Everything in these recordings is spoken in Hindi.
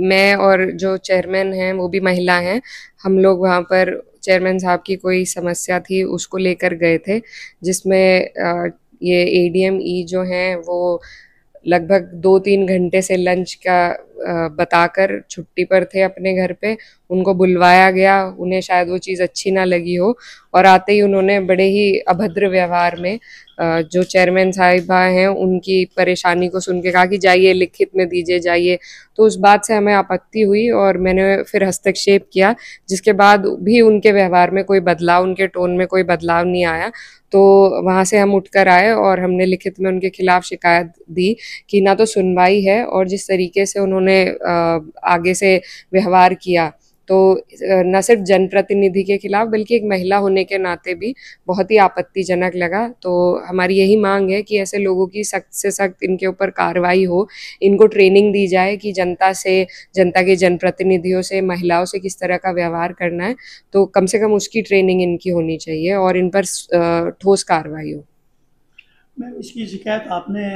मैं और जो चेयरमैन हैं वो भी महिला हैं। हम लोग वहाँ पर चेयरमैन साहब की कोई समस्या थी उसको लेकर गए थे, जिसमें ये एडीएम ई जो हैं वो लगभग 2-3 घंटे से लंच का बताकर छुट्टी पर थे अपने घर पे। उनको बुलवाया गया, उन्हें शायद वो चीज़ अच्छी ना लगी हो और आते ही उन्होंने बड़े ही अभद्र व्यवहार में जो चेयरमैन साहिबा हैं उनकी परेशानी को सुन के कहा कि जाइए लिखित में दीजिए जाइए। तो उस बात से हमें आपत्ति हुई और मैंने फिर हस्तक्षेप किया, जिसके बाद भी उनके व्यवहार में कोई बदलाव, उनके टोन में कोई बदलाव नहीं आया। तो वहाँ से हम उठकर आए और हमने लिखित में उनके खिलाफ शिकायत दी कि ना तो सुनवाई है और जिस तरीके से उन्होंने आगे से व्यवहार किया, तो न सिर्फ जनप्रतिनिधि के खिलाफ बल्कि एक महिला होने के नाते भी बहुत ही आपत्तिजनक लगा। तो हमारी यही मांग है कि ऐसे लोगों की सख्त से सख्त इनके ऊपर कार्रवाई हो, इनको ट्रेनिंग दी जाए कि जनता से, जनता के जनप्रतिनिधियों से, महिलाओं से किस तरह का व्यवहार करना है। तो कम से कम उसकी ट्रेनिंग इनकी होनी चाहिए और इन पर ठोस कार्रवाई हो। मैम, इसकी शिकायत आपने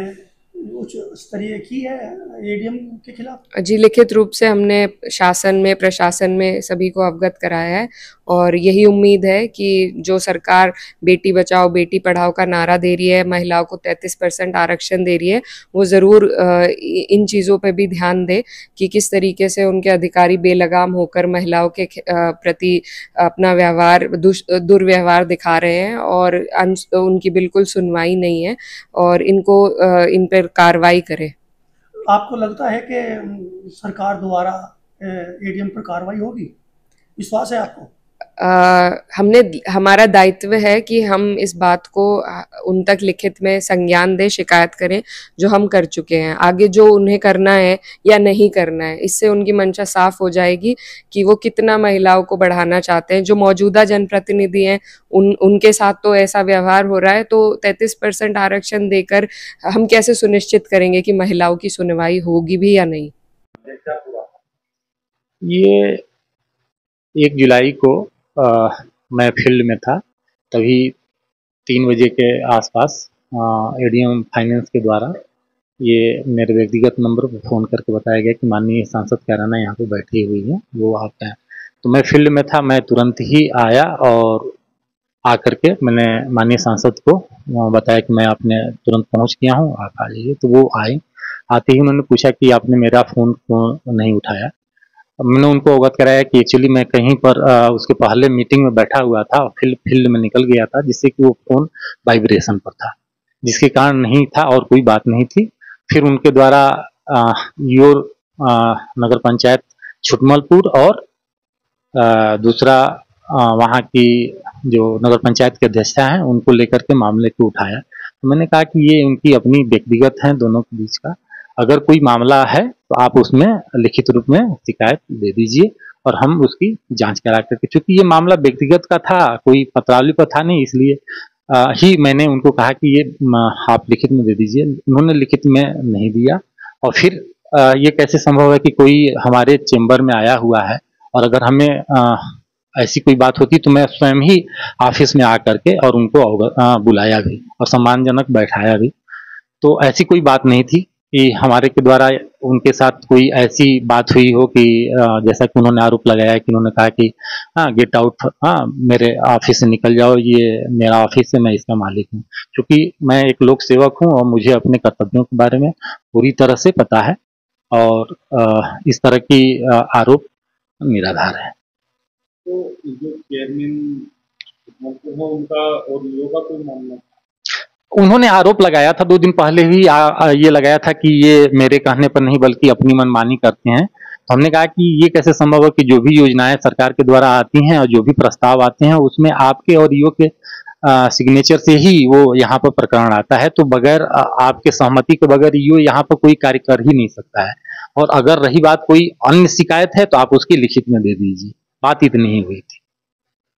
उच्च स्तरीय की है एडीएम के खिलाफ? जी, लिखित रूप से हमने शासन में, प्रशासन में सभी को अवगत कराया है और यही उम्मीद है कि जो सरकार बेटी बचाओ बेटी पढ़ाओ का नारा दे रही है, महिलाओं को 33% आरक्षण दे रही है, वो ज़रूर इन चीज़ों पे भी ध्यान दे कि किस तरीके से उनके अधिकारी बेलगाम होकर महिलाओं के प्रति अपना व्यवहार, दुर्व्यवहार दिखा रहे हैं और उनकी बिल्कुल सुनवाई नहीं है और इनको इन पर कार्रवाई करे। आपको लगता है कि सरकार द्वारा एडीएम पर कार्रवाई होगी? विश्वास है आपको? हमने, हमारा दायित्व है कि हम इस बात को उन तक लिखित में संज्ञान दें, शिकायत करें, जो हम कर चुके हैं। आगे जो उन्हें करना है या नहीं करना है, इससे उनकी मंशा साफ हो जाएगी कि वो कितना महिलाओं को बढ़ाना चाहते हैं। जो मौजूदा जनप्रतिनिधि हैं उनके साथ तो ऐसा व्यवहार हो रहा है, तो 33% आरक्षण देकर हम कैसे सुनिश्चित करेंगे कि महिलाओं की सुनवाई होगी भी या नहीं। ये 1 जुलाई को मैं फील्ड में था, तभी 3 बजे के आसपास एडीएम फाइनेंस के द्वारा ये मेरे व्यक्तिगत नंबर पर फ़ोन करके बताया गया कि माननीय सांसद कैराना यहाँ पे बैठी हुई है, वो आप हैं। तो मैं फील्ड में था, मैं तुरंत ही आया और आकर के मैंने माननीय सांसद को बताया कि मैं आपने तुरंत पहुँच गया हूँ, आप आ जाइए। तो वो आए, आते ही उन्होंने पूछा कि आपने मेरा फ़ोन क्यों नहीं उठाया। मैंने उनको अवगत कराया कि एक्चुअली मैं कहीं पर उसके पहले मीटिंग में बैठा हुआ था और फील्ड में निकल गया था, जिससे कि वो फ़ोन वाइब्रेशन पर था, जिसके कारण नहीं था और कोई बात नहीं थी। फिर उनके द्वारा योर नगर पंचायत छुटमलपुर और दूसरा वहाँ की जो नगर पंचायत के अध्यक्षा हैं उनको लेकर के मामले को उठाया। तो मैंने कहा कि ये उनकी अपनी व्यक्तिगत हैं दोनों के बीच का, अगर कोई मामला है तो आप उसमें लिखित रूप में शिकायत दे दीजिए और हम उसकी जांच करा करके, चूँकि ये मामला व्यक्तिगत का था, कोई पत्रावली पर था नहीं, इसलिए ही मैंने उनको कहा कि ये आप लिखित में दे दीजिए। उन्होंने लिखित में नहीं दिया और फिर ये कैसे संभव है कि कोई हमारे चेंबर में आया हुआ है और अगर हमें ऐसी कोई बात होती तो मैं स्वयं ही ऑफिस में आकर के और उनको बुलाया भी और सम्मानजनक बैठाया भी। तो ऐसी कोई बात नहीं थी कि हमारे के द्वारा उनके साथ कोई ऐसी बात हुई हो कि जैसा कि उन्होंने आरोप लगाया कि उन्होंने कहा कि गेट आउट, मेरे ऑफिस से निकल जाओ, ये मेरा ऑफिस है, मैं इसका मालिक हूँ। क्योंकि मैं एक लोक सेवक हूँ और मुझे अपने कर्तव्यों के बारे में पूरी तरह से पता है और इस तरह की आरोप निराधार है। तो जो चेयरमैन उनका और योगा कोई मामला, उन्होंने आरोप लगाया था 2 दिन पहले ही ये लगाया था कि ये मेरे कहने पर नहीं बल्कि अपनी मनमानी करते हैं। तो हमने कहा कि ये कैसे संभव है कि जो भी योजनाएं सरकार के द्वारा आती हैं और जो भी प्रस्ताव आते हैं उसमें आपके और ईओ के सिग्नेचर से ही वो यहाँ पर प्रकरण आता है, तो बगैर आपके सहमति के बगैर ईओ यहाँ पर कोई कार्य कर ही नहीं सकता है। और अगर रही बात कोई अन्य शिकायत है तो आप उसकी लिखित में दे दीजिए, बात इतनी ही हुई थी।